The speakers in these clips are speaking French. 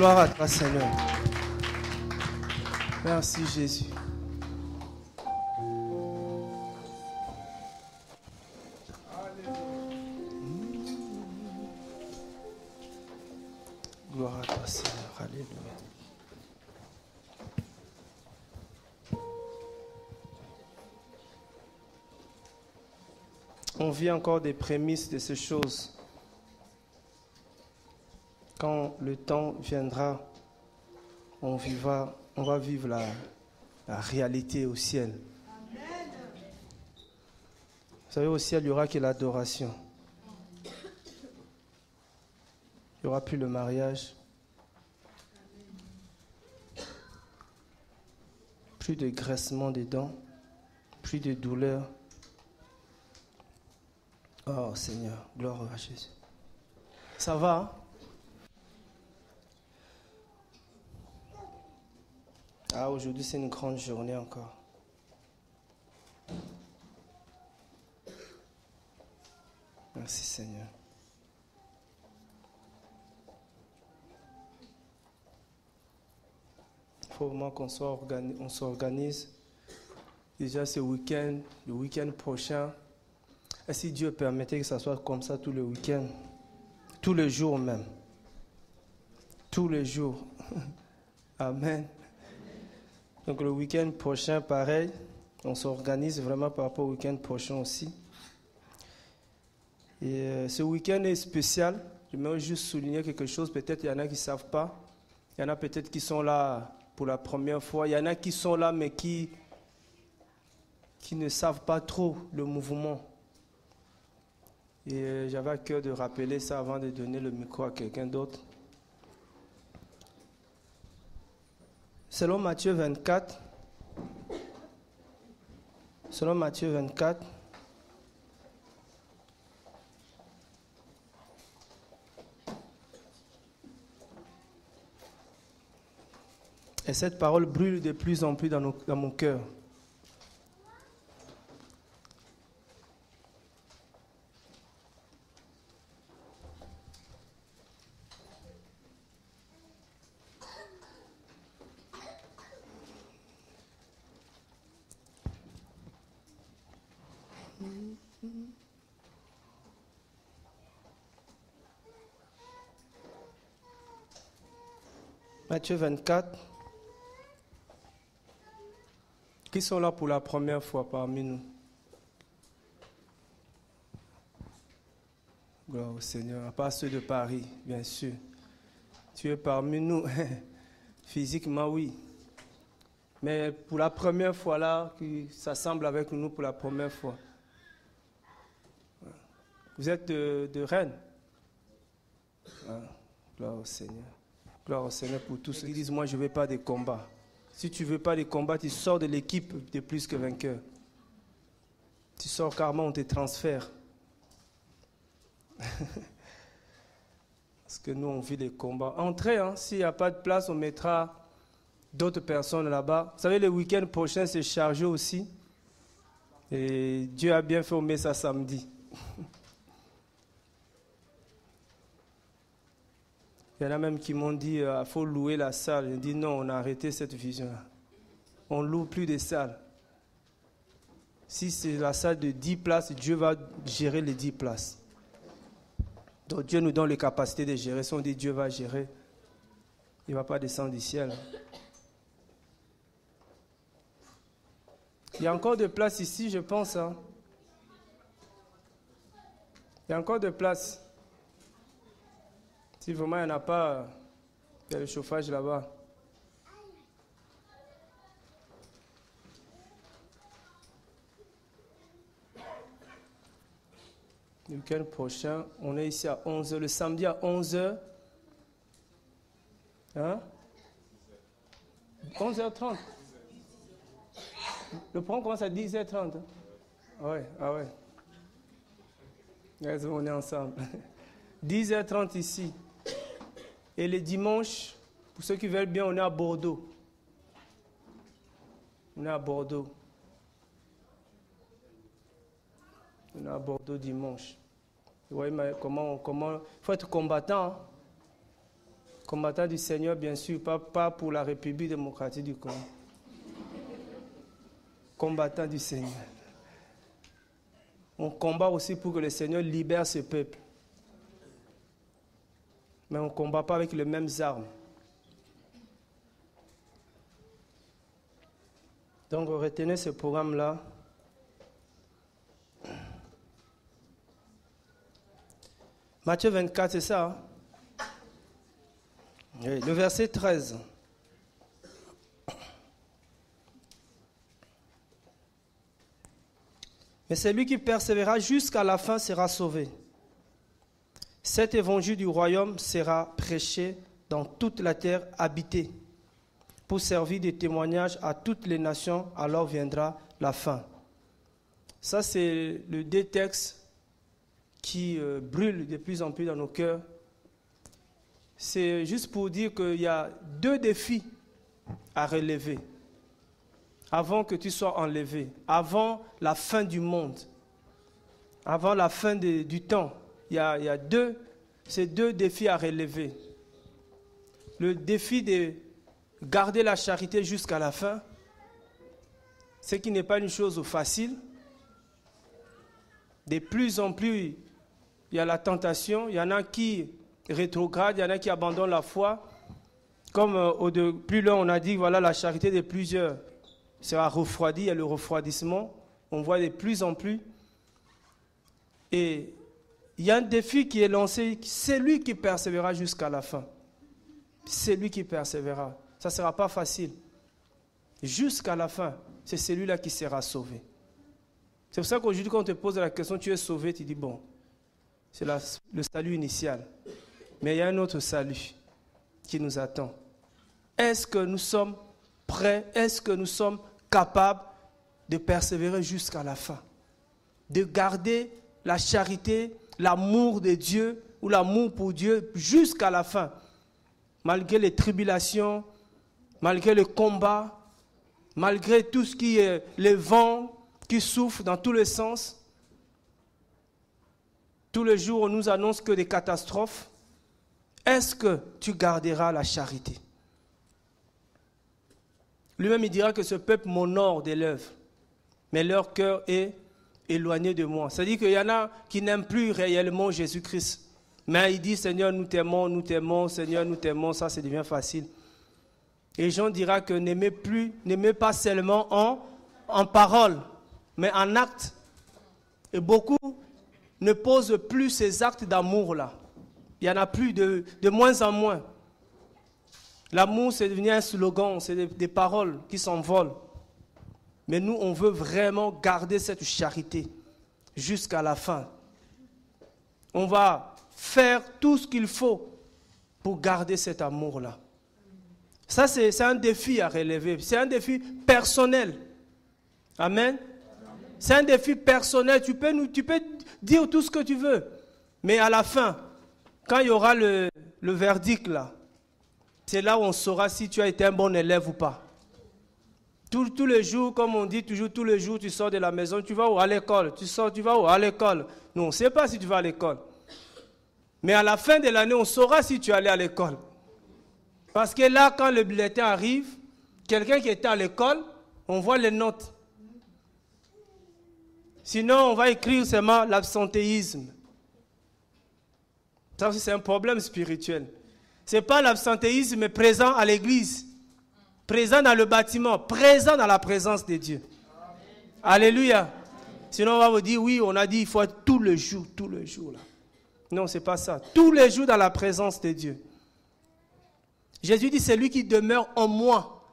Gloire à toi, Seigneur. Merci, Jésus. Gloire à toi, Seigneur. Alléluia. On vit encore des prémices de ces choses. Quand le temps viendra, on va vivre la réalité au ciel. Vous savez, au ciel, il n'y aura que l'adoration. Il n'y aura plus le mariage. Plus de graissement des dents. Plus de douleur. Oh Seigneur, gloire à Jésus. Ça va, hein? Ah, aujourd'hui, c'est une grande journée encore. Merci Seigneur. Il faut vraiment qu'on s'organise. Déjà ce week-end, le week-end prochain. Et si Dieu permettait que ça soit comme ça tout le week-end, tous les jours même. Tous les jours. Amen. Donc le week-end prochain, pareil, on s'organise vraiment par rapport au week-end prochain aussi. Et ce week-end est spécial. Je vais juste souligner quelque chose. Peut-être il y en a qui ne savent pas. Il y en a peut-être qui sont là pour la première fois. Il y en a qui sont là mais qui ne savent pas trop le mouvement. Et j'avais à cœur de rappeler ça avant de donner le micro à quelqu'un d'autre. Selon Matthieu 24, et cette parole brûle de plus en plus dans mon cœur. Matthieu 24. Qui sont là pour la première fois parmi nous? Gloire au Seigneur. À part ceux de Paris, bien sûr. Tu es parmi nous. Physiquement, oui. Mais pour la première fois là, qui s'assemble avec nous pour la première fois. Vous êtes de Rennes? Gloire au Seigneur. Gloire au Seigneur pour tous ceux qui disent, moi je ne veux pas des combats. Si tu ne veux pas des combats, tu sors de l'équipe de plus que vainqueur. Tu sors carrément, on te transfère. Parce que nous, on vit les combats. Entrez, hein, s'il n'y a pas de place, on mettra d'autres personnes là-bas. Vous savez, le week-end prochain, c'est chargé aussi. Et Dieu a bien fait, on met ça samedi. Il y en a même qui m'ont dit, il faut louer la salle. J'ai dit non, on a arrêté cette vision-là. On ne loue plus de salles. Si c'est la salle de 10 places, Dieu va gérer les 10 places. Donc Dieu nous donne les capacités de gérer. Si on dit Dieu va gérer, il ne va pas descendre du ciel. Il y a encore de place ici, je pense. Hein. Il y a encore de place. Si vraiment il n'y en a pas, il y a le chauffage là-bas. Le week-end prochain, on est ici à 11h. Le samedi à 11h. Hein? 11h30. Le programme commence à 10h30. Hein? Ouais, ah ouais. On est ensemble. 10h30 ici. Et le dimanche, pour ceux qui veulent bien, on est à Bordeaux. On est à Bordeaux. On est à Bordeaux dimanche. Vous voyez comment il faut être combattant. Hein? Combattant du Seigneur, bien sûr, pas pour la République démocratique du Congo. Combattant du Seigneur. On combat aussi pour que le Seigneur libère ce peuple. Mais on ne combat pas avec les mêmes armes. Donc, retenez ce programme-là. Matthieu 24, c'est ça, hein? Oui, le verset 13. Mais celui qui persévérera jusqu'à la fin sera sauvé. Cet évangile du royaume sera prêché dans toute la terre habitée pour servir de témoignage à toutes les nations, alors viendra la fin. Ça, c'est le deux textes qui brûlent de plus en plus dans nos cœurs. C'est juste pour dire qu'il y a deux défis à relever avant que tu sois enlevé, avant la fin du monde, avant la fin du temps. Il y a ces deux défis à relever. Le défi de garder la charité jusqu'à la fin, ce qui n'est pas une chose facile. De plus en plus, il y a la tentation, il y en a qui rétrogradent, il y en a qui abandonnent la foi. Comme plus loin, on a dit, voilà, la charité de plusieurs sera refroidie, il y a le refroidissement, on voit de plus en plus. Et il y a un défi qui est lancé, c'est lui qui persévérera jusqu'à la fin. C'est lui qui persévérera. Ça ne sera pas facile. Jusqu'à la fin, c'est celui-là qui sera sauvé. C'est pour ça qu'aujourd'hui, quand on te pose la question, tu es sauvé, tu dis, bon, c'est le salut initial. Mais il y a un autre salut qui nous attend. Est-ce que nous sommes prêts? Est-ce que nous sommes capables de persévérer jusqu'à la fin? De garder la charité, l'amour de Dieu ou l'amour pour Dieu jusqu'à la fin? Malgré les tribulations, malgré le combat, malgré tout ce qui est les vents qui souffrent dans tous les sens. Tous les jours, on nous annonce que des catastrophes. Est-ce que tu garderas la charité? Lui-même, il dira que ce peuple m'honore des lèvres, mais leur cœur est éloigné de moi. C'est-à-dire qu'il y en a qui n'aiment plus réellement Jésus-Christ. Mais il dit, Seigneur, nous t'aimons, Seigneur, nous t'aimons, ça devient facile. Et Jean dira que n'aimez pas seulement en parole, mais en acte. Et beaucoup ne posent plus ces actes d'amour-là. Il y en a plus de moins en moins. L'amour, c'est devenu un slogan, c'est des paroles qui s'envolent. Mais nous, on veut vraiment garder cette charité jusqu'à la fin. On va faire tout ce qu'il faut pour garder cet amour-là. Ça, c'est un défi à relever. C'est un défi personnel. Amen. C'est un défi personnel. Tu peux dire tout ce que tu veux. Mais à la fin, quand il y aura le verdict là, c'est là où on saura si tu as été un bon élève ou pas. Tous les jours, comme on dit toujours, tous les jours, tu sors de la maison, tu vas où? À l'école. Tu vas où? À l'école. Nous, on ne sait pas si tu vas à l'école. Mais à la fin de l'année, on saura si tu es allé à l'école. Parce que là, quand le bulletin arrive, quelqu'un qui était à l'école, on voit les notes. Sinon, on va écrire seulement l'absentéisme. Ça aussi, c'est un problème spirituel. Ce n'est pas l'absentéisme, mais présent à l'église. Présent dans le bâtiment, présent dans la présence de Dieu. Amen. Alléluia. Sinon, on va vous dire, oui, on a dit, il faut être tous les jours là. Non, ce n'est pas ça. Tous les jours dans la présence de Dieu. Jésus dit, c'est lui qui demeure en moi.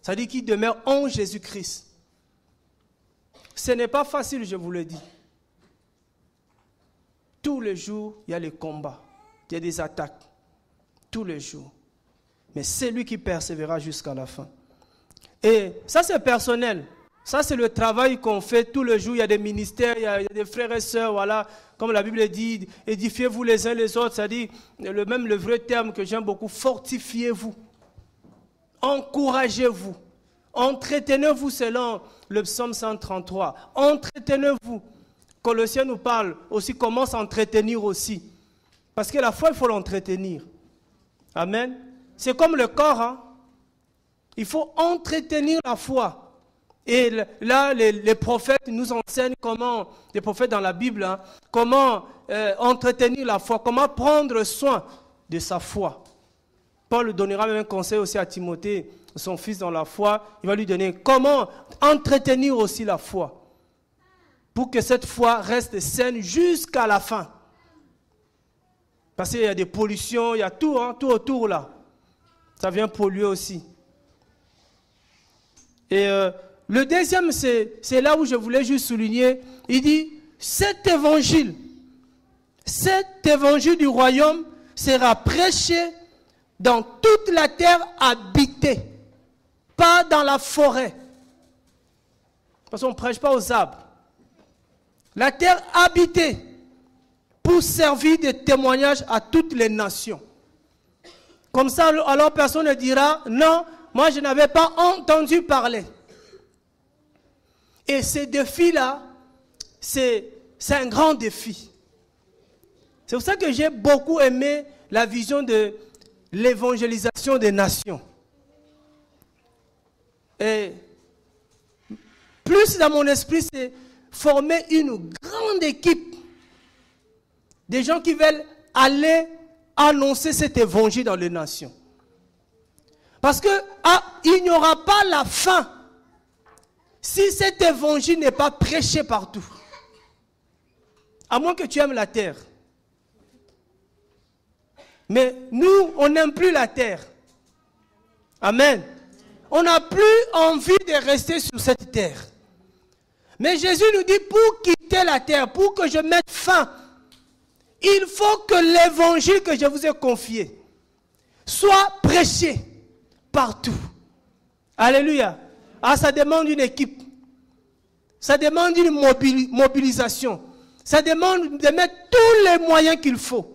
Ça dit qu'il demeure en Jésus-Christ. Ce n'est pas facile, je vous le dis. Tous les jours, il y a les combats, il y a des attaques. Tous les jours. Mais c'est lui qui persévérera jusqu'à la fin. Et ça, c'est personnel. Ça, c'est le travail qu'on fait tous les jours. Il y a des ministères, il y a des frères et sœurs, voilà. Comme la Bible dit, édifiez-vous les uns les autres. Ça dit, même le vrai terme que j'aime beaucoup, fortifiez-vous. Encouragez-vous. Entretenez-vous selon le psaume 133. Entretenez-vous. Colossiens nous parle aussi comment s'entretenir aussi. Parce que la foi, il faut l'entretenir. Amen. C'est comme le corps. Hein? Il faut entretenir la foi. Et là, les prophètes nous enseignent comment, les prophètes dans la Bible, hein, comment entretenir la foi, comment prendre soin de sa foi. Paul donnera même un conseil aussi à Timothée, son fils dans la foi. Il va lui donner comment entretenir aussi la foi pour que cette foi reste saine jusqu'à la fin. Parce qu'il y a des pollutions, il y a tout, hein, tout autour là. Ça vient polluer aussi. Et le deuxième, c'est là où je voulais juste souligner. Il dit, cet évangile du royaume sera prêché dans toute la terre habitée, pas dans la forêt. Parce qu'on ne prêche pas aux arbres. La terre habitée pour servir de témoignage à toutes les nations. Comme ça, alors personne ne dira, non, moi je n'avais pas entendu parler. Et ce défi-là, c'est un grand défi. C'est pour ça que j'ai beaucoup aimé la vision de l'évangélisation des nations. Et plus dans mon esprit, c'est former une grande équipe des gens qui veulent aller annoncer cet évangile dans les nations. Parce que il n'y aura pas la fin si cet évangile n'est pas prêché partout. À moins que tu aimes la terre. Mais nous, on n'aime plus la terre. Amen. On n'a plus envie de rester sur cette terre. Mais Jésus nous dit, pour quitter la terre, pour que je mette fin, il faut que l'évangile que je vous ai confié soit prêché partout. Alléluia. Ah, ça demande une équipe. Ça demande une mobilisation. Ça demande de mettre tous les moyens qu'il faut.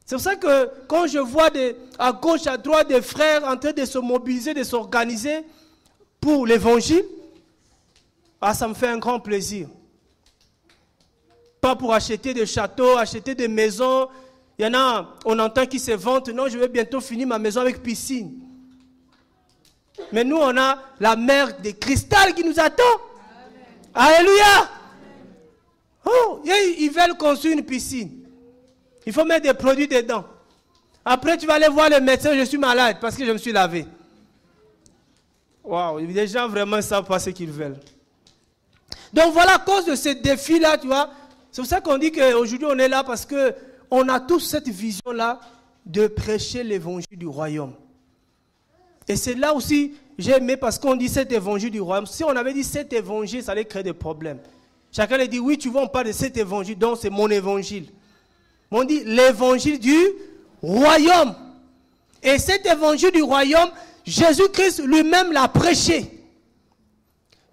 C'est pour ça que quand je vois à gauche, à droite des frères en train de se mobiliser, de s'organiser pour l'évangile, ah, ça me fait un grand plaisir. Pas pour acheter des châteaux, acheter des maisons. Il y en a, on entend qui se vantent, non, je vais bientôt finir ma maison avec piscine. Mais nous, on a la mer de cristal qui nous attend. Amen. Alléluia. Oh, ils veulent construire une piscine. Il faut mettre des produits dedans. Après, tu vas aller voir le médecin, je suis malade parce que je me suis lavé. Waouh, les gens vraiment ne savent pas ce qu'ils veulent. Donc voilà, à cause de ce défi-là, tu vois, c'est pour ça qu'on dit qu'aujourd'hui on est là parce qu'on a tous cette vision-là de prêcher l'évangile du royaume. Et c'est là aussi, j'ai aimé parce qu'on dit cet évangile du royaume. Si on avait dit cet évangile, ça allait créer des problèmes. Chacun a dit, oui, tu vois, on parle de cet évangile, donc c'est mon évangile. Mais on dit l'évangile du royaume. Et cet évangile du royaume, Jésus-Christ lui-même l'a prêché.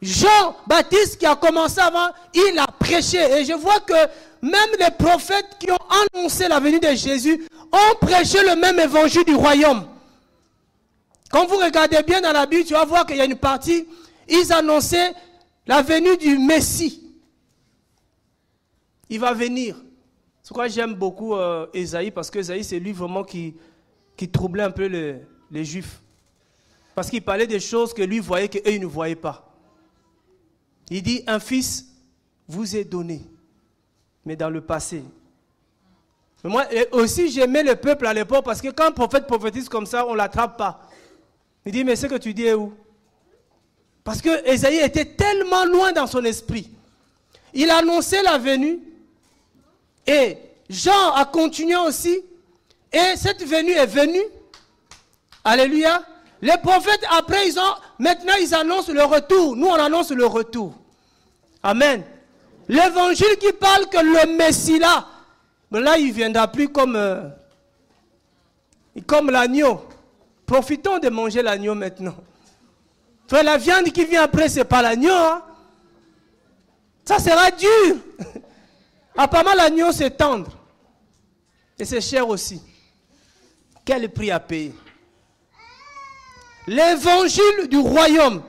Jean-Baptiste qui a commencé avant, il a prêché. Et je vois que même les prophètes qui ont annoncé la venue de Jésus ont prêché le même évangile du royaume. Quand vous regardez bien dans la Bible, tu vas voir qu'il y a une partie, ils annonçaient la venue du Messie. Il va venir. C'est pourquoi j'aime beaucoup Ésaïe, parce que Ésaïe, c'est lui vraiment qui troublait un peu les Juifs. Parce qu'il parlait des choses que lui voyait qu'eux, ils ne voyaient pas. Il dit, un fils vous est donné, mais dans le passé. Mais moi aussi, j'aimais le peuple à l'époque, parce que quand un prophète prophétise comme ça, on ne l'attrape pas. Il dit, mais ce que tu dis est où? Parce que Ésaïe était tellement loin dans son esprit. Il annonçait la venue, et Jean a continué aussi, et cette venue est venue. Alléluia. Les prophètes, après, maintenant, ils annoncent le retour. Nous, on annonce le retour. Amen. L'évangile qui parle que le Messie là, mais là, il ne viendra plus comme l'agneau. Profitons de manger l'agneau maintenant. Frère, la viande qui vient après, ce n'est pas l'agneau. Hein? Ça sera dur. Apparemment, l'agneau, c'est tendre. Et c'est cher aussi. Quel prix à payer? L'évangile du royaume.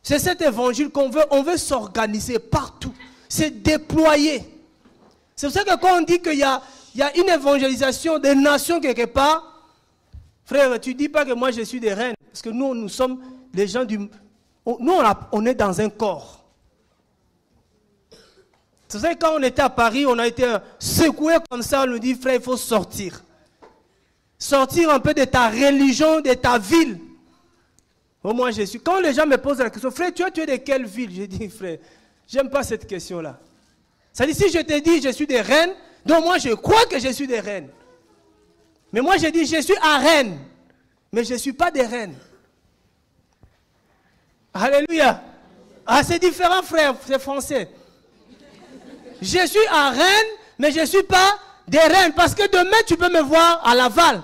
C'est cet évangile qu'on veut. On veut s'organiser partout. C'est déployer. C'est pour ça que quand on dit qu'il y a il y a une évangélisation des nations quelque part. Frère, tu ne dis pas que moi je suis des reines. Parce que nous sommes les gens du... Nous, on est dans un corps. C'est vrai que quand on était à Paris, on a été secoué comme ça, on nous dit, frère, il faut sortir. Sortir un peu de ta religion, de ta ville. Au moins, je suis. Quand les gens me posent la question, frère, tu es de quelle ville? Je dis, frère, j'aime pas cette question-là. Ça dit, si je te dis, je suis des reines, donc moi, je crois que je suis des reines. Mais moi, je dis, je suis à Rennes, mais je ne suis pas des reines. Alléluia. Ah, c'est différent, frère, c'est français. Je suis à Rennes, mais je ne suis pas des reines, parce que demain, tu peux me voir à Laval.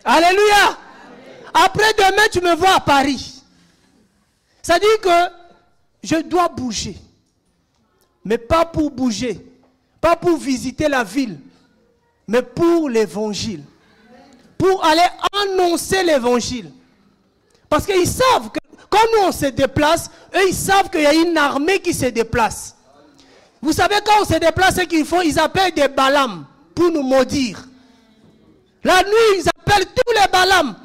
Alléluia. Après demain, tu me vois à Paris. Ça dit que je dois bouger. Mais pas pour bouger. Pas pour visiter la ville. Mais pour l'évangile. Pour aller annoncer l'évangile. Parce qu'ils savent que quand nous on se déplace, eux ils savent qu'il y a une armée qui se déplace. Vous savez quand on se déplace, ce qu'ils font, ils appellent des Balaam pour nous maudire. La nuit, ils appellent tous les Balaam.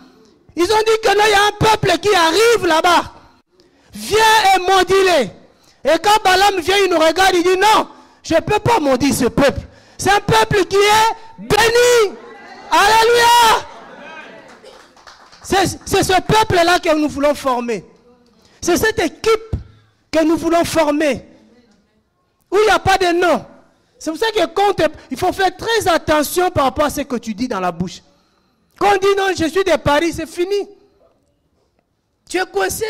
Ils ont dit que non, il y a un peuple qui arrive là-bas. Viens et maudis-les. Et quand Balaam vient, il nous regarde, il dit non, je ne peux pas maudire ce peuple. C'est un peuple qui est béni. Alléluia. C'est ce peuple-là que nous voulons former. C'est cette équipe que nous voulons former. Où il n'y a pas de nom. C'est pour ça que il faut faire très attention par rapport à ce que tu dis dans la bouche. Quand on dit non, je suis de Paris, c'est fini. Tu es coincé.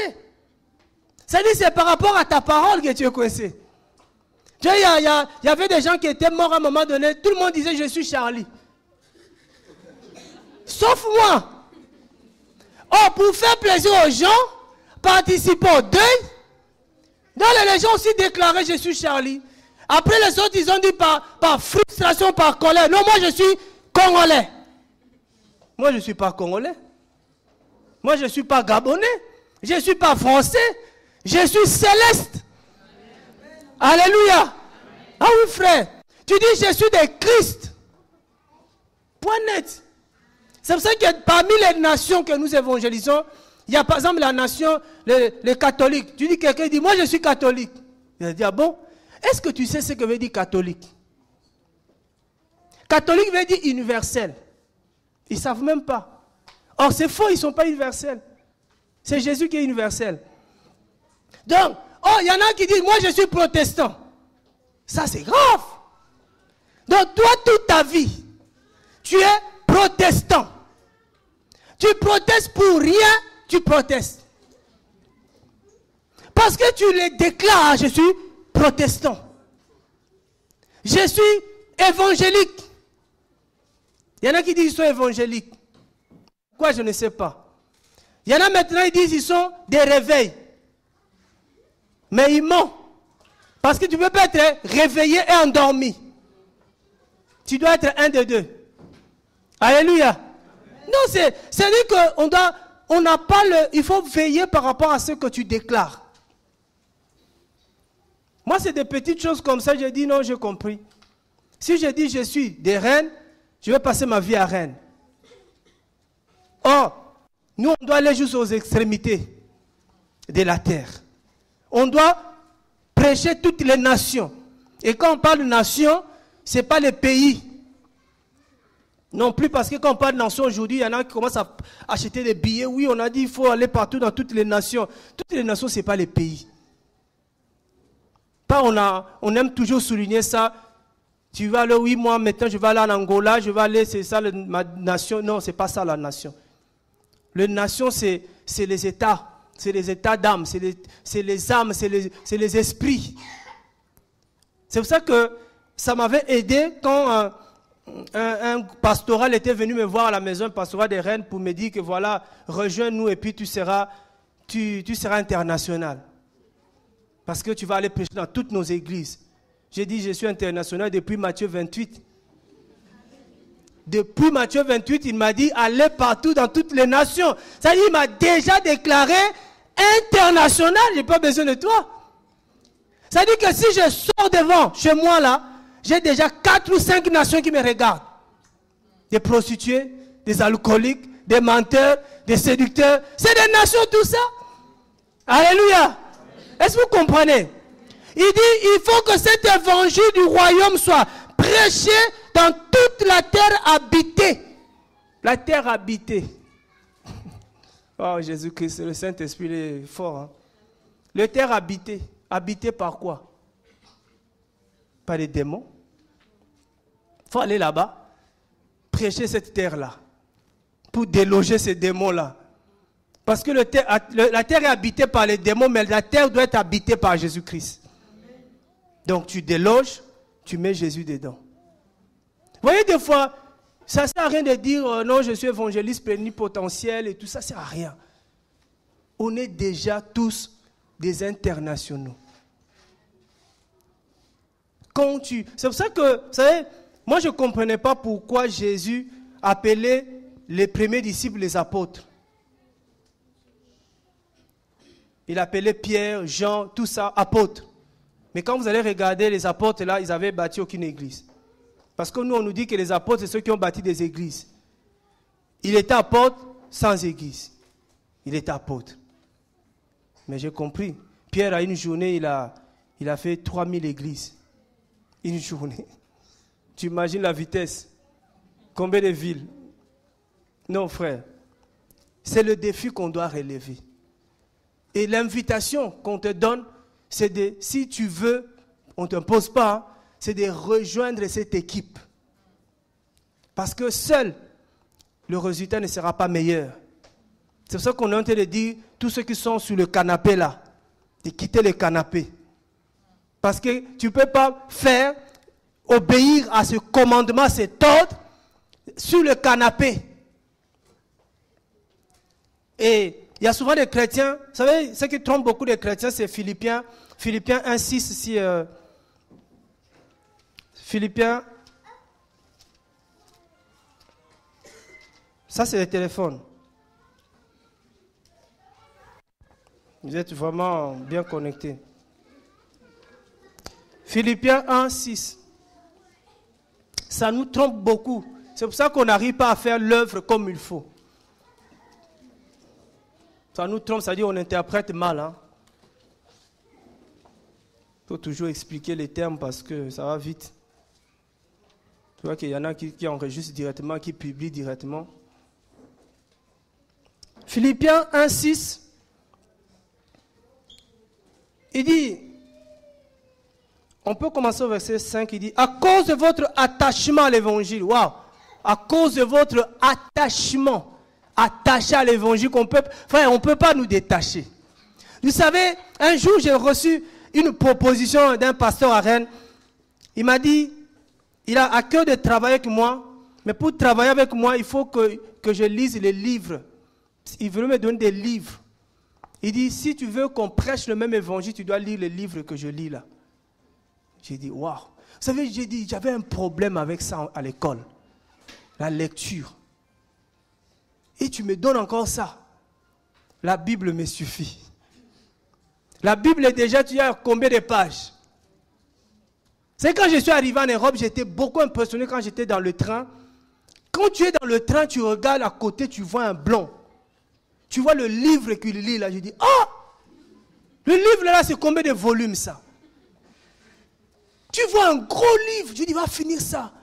Ça dit c'est par rapport à ta parole que tu es coincé. Tu vois, il y avait des gens qui étaient morts à un moment donné. Tout le monde disait je suis Charlie. Sauf moi. Oh, pour faire plaisir aux gens, participer au deuil. Donc les gens aussi déclaraient je suis Charlie. Après les autres, ils ont dit par frustration, par colère. Non, moi je suis Congolais. Moi je ne suis pas Congolais. Moi je ne suis pas Gabonais. Je ne suis pas Français. Je suis céleste. Alléluia. Ah oui frère. Tu dis je suis de Christ. Point net. C'est pour ça que parmi les nations que nous évangélisons, il y a par exemple la nation, les catholiques. Tu dis quelqu'un dit, moi je suis catholique. Il dit, ah bon? Est-ce que tu sais ce que veut dire catholique? Catholique veut dire universel. Ils ne savent même pas. Or c'est faux, ils ne sont pas universels. C'est Jésus qui est universel. Donc, oh, il y en a qui disent, moi je suis protestant. Ça c'est grave. Donc toi, toute ta vie, tu es protestant. Tu protestes pour rien, tu protestes. Parce que tu les déclares, je suis protestant. Je suis évangélique. Il y en a qui disent qu'ils sont évangéliques. Pourquoi je ne sais pas. Il y en a maintenant qui disent qu'ils sont des réveils. Mais ils mentent. Parce que tu ne peux pas être réveillé et endormi. Tu dois être un des deux. Alléluia. Non, c'est-à-dire qu'on n'a pas il faut veiller par rapport à ce que tu déclares. Moi, c'est des petites choses comme ça, je dis non, j'ai compris. Si je dis je suis des reines, je vais passer ma vie à reine. Or, nous, on doit aller jusqu'aux extrémités de la terre. On doit prêcher toutes les nations. Et quand on parle de nations, ce n'est pas les pays. Non plus, parce que quand on parle de nations aujourd'hui, il y en a qui commencent à acheter des billets. Oui, on a dit qu'il faut aller partout dans toutes les nations. Toutes les nations, ce n'est pas les pays. On aime toujours souligner ça. Tu vas aller, oui, moi maintenant je vais aller en Angola, je vais aller, c'est ça ma nation. Non, ce n'est pas ça la nation. Les nations, c'est les États. C'est les états d'âme, c'est les âmes, c'est les esprits. C'est pour ça que ça m'avait aidé quand un pastoral était venu me voir à la maison, un pastoral des Rennes, pour me dire que voilà, rejoins-nous et puis tu seras international. Parce que tu vas aller prêcher dans toutes nos églises. J'ai dit, je suis international depuis Matthieu 28. Depuis Matthieu 28, il m'a dit, allez partout dans toutes les nations. C'est-à-dire, il m'a déjà déclaré international, je n'ai pas besoin de toi. C'est-à-dire que si je sors devant, chez moi là, j'ai déjà 4 ou 5 nations qui me regardent. Des prostituées, des alcooliques, des menteurs, des séducteurs. C'est des nations tout ça. Alléluia. Est-ce que vous comprenez? Il dit, il faut que cet évangile du royaume soit prêché dans toute la terre habitée. La terre habitée. Oh Jésus-Christ, le Saint-Esprit est fort. Hein? La terre habitée. Habitée par quoi? Par les démons. Il faut aller là-bas, prêcher cette terre-là, pour déloger ces démons-là. Parce que la terre est habitée par les démons, mais la terre doit être habitée par Jésus-Christ. Donc tu déloges, tu mets Jésus dedans. Vous voyez, des fois, ça ne sert à rien de dire non, je suis évangéliste plénipotentiel et tout ça, ça ne sert à rien. On est déjà tous des internationaux. C'est pour ça que, vous savez, moi je ne comprenais pas pourquoi Jésus appelait les premiers disciples les apôtres. Il appelait Pierre, Jean, tout ça, apôtres. Mais quand vous allez regarder les apôtres là, ils n'avaient bâti aucune église. Parce que nous, on nous dit que les apôtres, c'est ceux qui ont bâti des églises. Il était apôtre sans église. Il était apôtre. Mais j'ai compris. Pierre, à une journée, il a fait 3000 églises. Une journée. Tu imagines la vitesse. Combien de villes? Non, frère. C'est le défi qu'on doit relever. Et l'invitation qu'on te donne, c'est de, si tu veux, on ne t'impose pas, hein, c'est de rejoindre cette équipe. Parce que seul, le résultat ne sera pas meilleur. C'est pour ça qu'on est en train de dire, tous ceux qui sont sur le canapé là, de quitter le canapé. Parce que tu ne peux pas faire, obéir à ce commandement, cet ordre, sur le canapé. Et il y a souvent des chrétiens, vous savez, ce qui trompe beaucoup de chrétiens, c'est Philippiens 1,6, si... Philippiens, ça c'est le téléphone. Vous êtes vraiment bien connectés. Philippiens 1,6. Ça nous trompe beaucoup. C'est pour ça qu'on n'arrive pas à faire l'œuvre comme il faut. Ça nous trompe, ça dit qu'on interprète mal. Hein? Il faut toujours expliquer les termes parce que ça va vite. Tu vois qu'il y en a qui enregistrent directement, qui publient directement. Philippiens 1,6. Il dit, on peut commencer au verset 5, il dit, à cause de votre attachement à l'évangile, waouh, à cause de votre attachement, attaché à l'évangile, on ne peut pas nous détacher. Vous savez, un jour j'ai reçu une proposition d'un pasteur à Rennes. Il m'a dit, il a à cœur de travailler avec moi, mais pour travailler avec moi, il faut que je lise les livres. Il veut me donner des livres. Il dit, si tu veux qu'on prêche le même évangile, tu dois lire les livres que je lis là. J'ai dit, waouh. Vous savez, j'avais un problème avec ça à l'école. La lecture. Et tu me donnes encore ça. La Bible me suffit. La Bible est déjà, tu as combien de pages? C'est quand je suis arrivé en Europe, j'étais beaucoup impressionné quand j'étais dans le train. Quand tu es dans le train, tu regardes à côté, tu vois un blanc. Tu vois le livre qu'il lit là, je dis, oh! Le livre là, c'est combien de volumes ça? Tu vois un gros livre, je dis, va finir ça.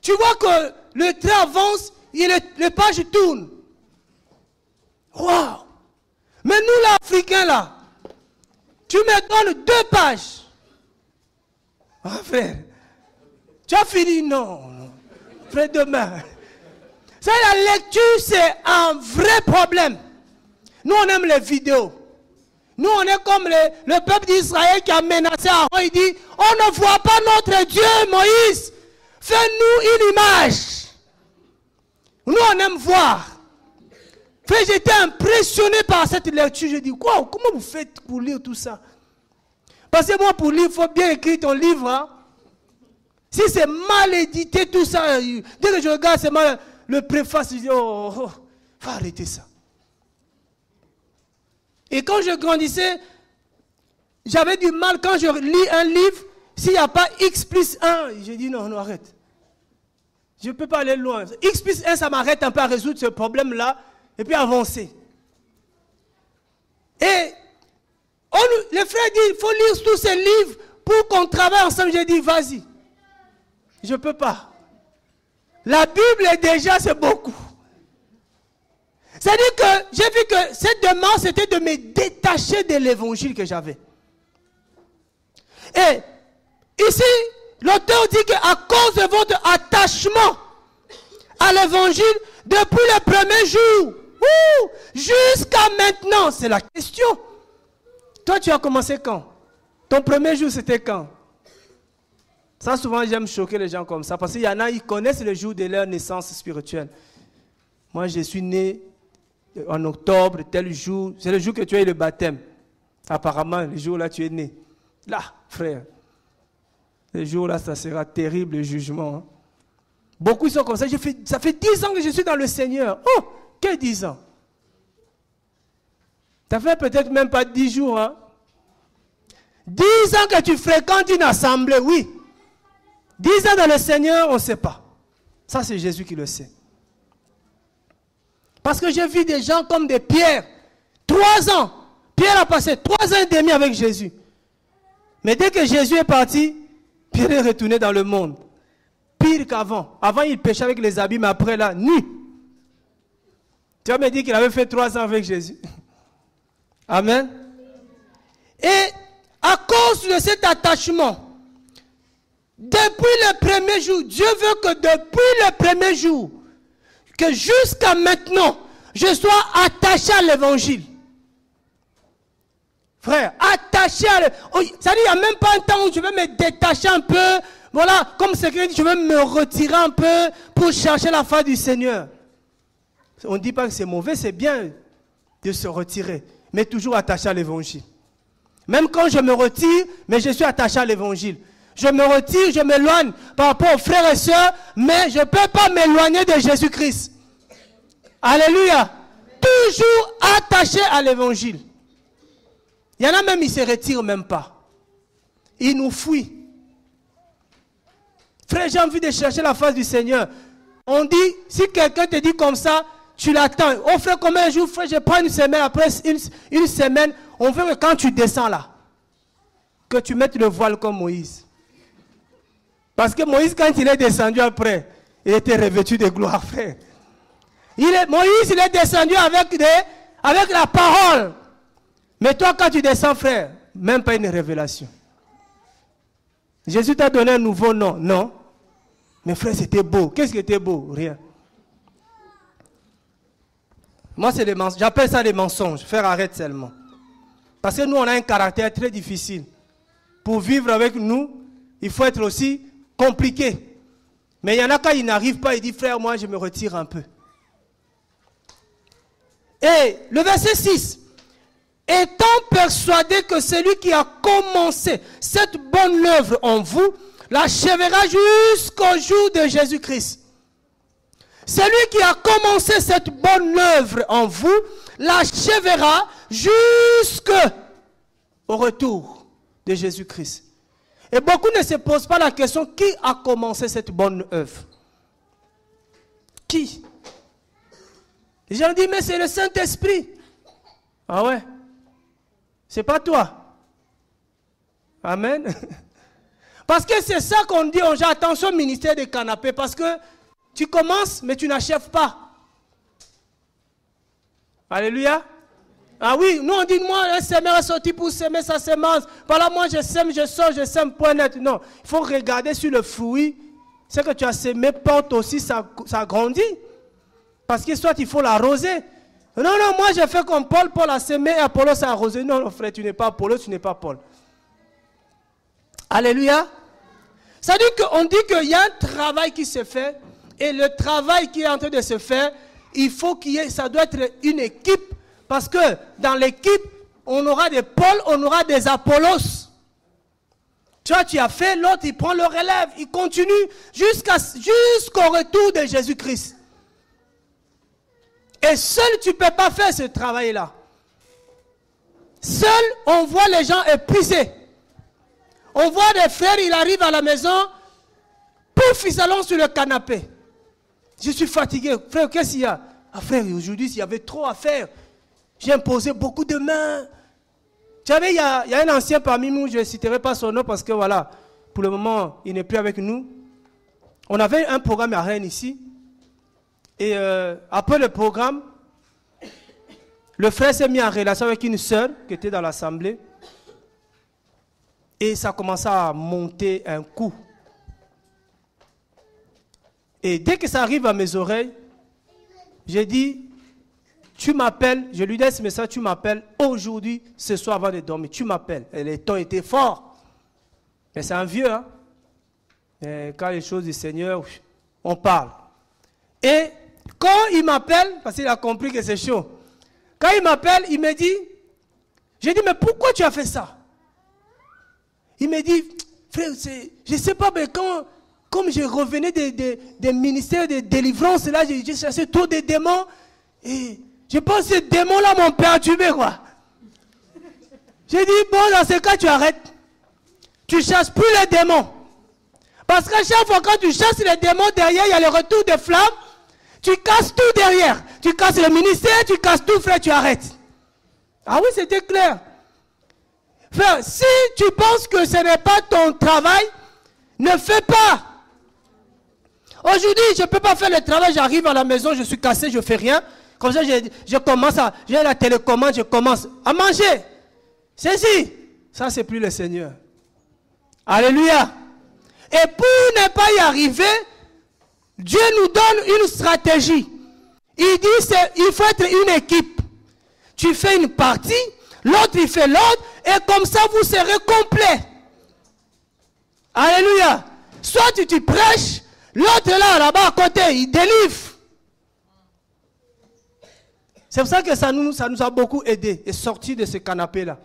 Tu vois que le train avance, et les pages tournent. Waouh! Mais nous, les Africains là, tu me donnes 2 pages. Ah frère, tu as fini? Non, non. Frère, demain. Ça, la lecture, c'est un vrai problème. Nous, on aime les vidéos. Nous, on est comme le peuple d'Israël qui a menacé Aaron. Il dit, on ne voit pas notre Dieu, Moïse. Fais-nous une image. Nous, on aime voir. Frère, j'étais impressionné par cette lecture. Je dis, wow, comment vous faites pour lire tout ça? Parce que moi, pour lire, il faut bien écrire ton livre. Hein? Si c'est mal édité, tout ça, dès que je regarde, c'est mal... Le préface, je dis, faut arrêter ça. Et quand je grandissais, j'avais du mal, quand je lis un livre, s'il n'y a pas X plus 1, j'ai dit non, arrête. Je ne peux pas aller loin. X plus 1, ça m'arrête un peu à résoudre ce problème-là et puis avancer. Et les frères disent, il faut lire tous ces livres pour qu'on travaille ensemble. J'ai dit, vas-y. Je ne peux pas. La Bible, déjà, c'est beaucoup. C'est-à-dire que j'ai vu que cette demande, c'était de me détacher de l'évangile que j'avais. Et ici, l'auteur dit qu'à cause de votre attachement à l'évangile, depuis le premier jour, jusqu'à maintenant, c'est la question. Toi, tu as commencé quand? Ton premier jour, c'était quand? Ça, souvent, j'aime choquer les gens comme ça, parce qu'il y en a, ils connaissent le jour de leur naissance spirituelle. Moi, je suis né en octobre, tel jour. C'est le jour que tu as eu le baptême. Apparemment, le jour-là, tu es né. Là, frère. Le jour-là, ça sera terrible, le jugement. Hein. Beaucoup sont comme ça. Ça fait 10 ans que je suis dans le Seigneur. Oh, quel 10 ans? Ça fait peut-être même pas 10 jours. Hein? 10 ans que tu fréquentes une assemblée, oui. 10 ans dans le Seigneur, on ne sait pas. Ça, c'est Jésus qui le sait. Parce que j'ai vu des gens comme des Pierre. 3 ans. Pierre a passé 3 ans et demi avec Jésus. Mais dès que Jésus est parti, Pierre est retourné dans le monde. Pire qu'avant. Avant, il péchait avec les habits, mais après, là, nu. Tu vas me dire qu'il avait fait 3 ans avec Jésus. Amen. Et à cause de cet attachement, depuis le premier jour, Dieu veut que depuis le premier jour, que jusqu'à maintenant, je sois attaché à l'évangile. Frère, attaché à l'évangile. Ça dit, il n'y a même pas un temps où je vais me détacher un peu. Voilà, comme c'est que je vais me retirer un peu pour chercher la face du Seigneur. On ne dit pas que c'est mauvais, c'est bien de se retirer, mais toujours attaché à l'évangile. Même quand je me retire, mais je suis attaché à l'évangile. Je me retire, je m'éloigne par rapport aux frères et sœurs, mais je ne peux pas m'éloigner de Jésus-Christ. Alléluia. Toujours attaché à l'évangile. Il y en a même, ils ne se retirent même pas. Ils nous fuient. Frère, j'ai envie de chercher la face du Seigneur. On dit, si quelqu'un te dit comme ça, tu l'attends. Oh frère, combien de jours? Frère, je prends une semaine, après une semaine, on veut que quand tu descends là, que tu mettes le voile comme Moïse. Parce que Moïse, quand il est descendu après, il était revêtu de gloire, frère. Moïse, il est descendu avec la parole. Mais toi, quand tu descends, frère, même pas une révélation. Jésus t'a donné un nouveau nom, non? Mais frère, c'était beau. Qu'est-ce qui était beau? Rien. Moi, c'est des mensonges. J'appelle ça des mensonges. Frère, arrête seulement. Parce que nous, on a un caractère très difficile. Pour vivre avec nous, il faut être aussi compliqué. Mais il y en a quand ils n'arrivent pas, ils disent, frère, moi, je me retire un peu. Et le verset 6. Étant persuadé que celui qui a commencé cette bonne œuvre en vous, l'achèvera jusqu'au jour de Jésus-Christ. Celui qui a commencé cette bonne œuvre en vous, l'achèvera jusqu'au retour de Jésus-Christ. Et beaucoup ne se posent pas la question, qui a commencé cette bonne œuvre? Qui? Les gens disent, mais c'est le Saint-Esprit. Ah ouais? C'est pas toi. Amen. Parce que c'est ça qu'on dit aux gens, attention au ministère des canapés, parce que tu commences, mais tu n'achèves pas. Alléluia. Ah oui, nous on dit, moi, un semeur est sorti pour semer sa semence. Voilà, moi je sème, je sors, je sème, point net. Non, il faut regarder sur le fruit. Ce que tu as semé porte aussi, ça grandit. Parce que soit il faut l'arroser. Non, moi j'ai fait comme Paul. Paul a semé et Apollos a arrosé. Non, frère, tu n'es pas Apollos, tu n'es pas Paul. Alléluia. Ça dit qu'on dit qu'il y a un travail qui se fait. Et le travail qui est en train de se faire, il faut qu'il y ait, ça doit être une équipe. Parce que dans l'équipe, on aura des Paul, on aura des Apollos. Tu vois, tu as fait, l'autre il prend le relève, il continue jusqu'au retour de Jésus-Christ. Et seul, tu ne peux pas faire ce travail-là. Seul, on voit les gens épuisés. On voit des frères, ils arrivent à la maison, pouf, ils s'allongent sur le canapé. Je suis fatigué. Frère, qu'est-ce qu'il y a? Ah frère, aujourd'hui, il y avait trop à faire. J'ai imposé beaucoup de mains. Tu savez, il y a un ancien parmi nous, je ne citerai pas son nom parce que voilà, pour le moment, il n'est plus avec nous. On avait un programme à Rennes ici. Et après le programme, le frère s'est mis en relation avec une sœur qui était dans l'assemblée. Et ça commençait à monter un coup. Et dès que ça arrive à mes oreilles, j'ai dit, tu m'appelles, je lui laisse ce message, tu m'appelles aujourd'hui, ce soir avant de dormir, tu m'appelles. Et les tons étaient forts. Mais c'est un vieux, hein. Et quand les choses du Seigneur, on parle. Et quand il m'appelle, parce qu'il a compris que c'est chaud, quand il m'appelle, il me dit, j'ai dit, mais pourquoi tu as fait ça? Il me dit, frère, je ne sais pas, mais comme je revenais des ministères de délivrance, là, j'ai cherché trop de démons, et je pense que ces démons-là m'ont perturbé, quoi. J'ai dit, bon, dans ce cas, tu arrêtes. Tu ne chasses plus les démons. Parce qu'à chaque fois, quand tu chasses les démons, derrière, il y a le retour des flammes. Tu casses tout derrière. Tu casses le ministère, tu casses tout, frère, tu arrêtes. Ah oui, c'était clair. Frère, si tu penses que ce n'est pas ton travail, ne fais pas. Aujourd'hui, je ne peux pas faire le travail, j'arrive à la maison, je suis cassé, je ne fais rien. Comme ça, je commence j'ai la télécommande, je commence à manger. C'est si. Ça, c'est plus le Seigneur. Alléluia. Et pour ne pas y arriver, Dieu nous donne une stratégie. Il dit, il faut être une équipe. Tu fais une partie, l'autre il fait l'autre, et comme ça vous serez complet. Alléluia. Soit tu prêches, l'autre là-bas à côté, il délivre. C'est pour ça que ça nous a beaucoup aidé et sorti de ce canapé-là.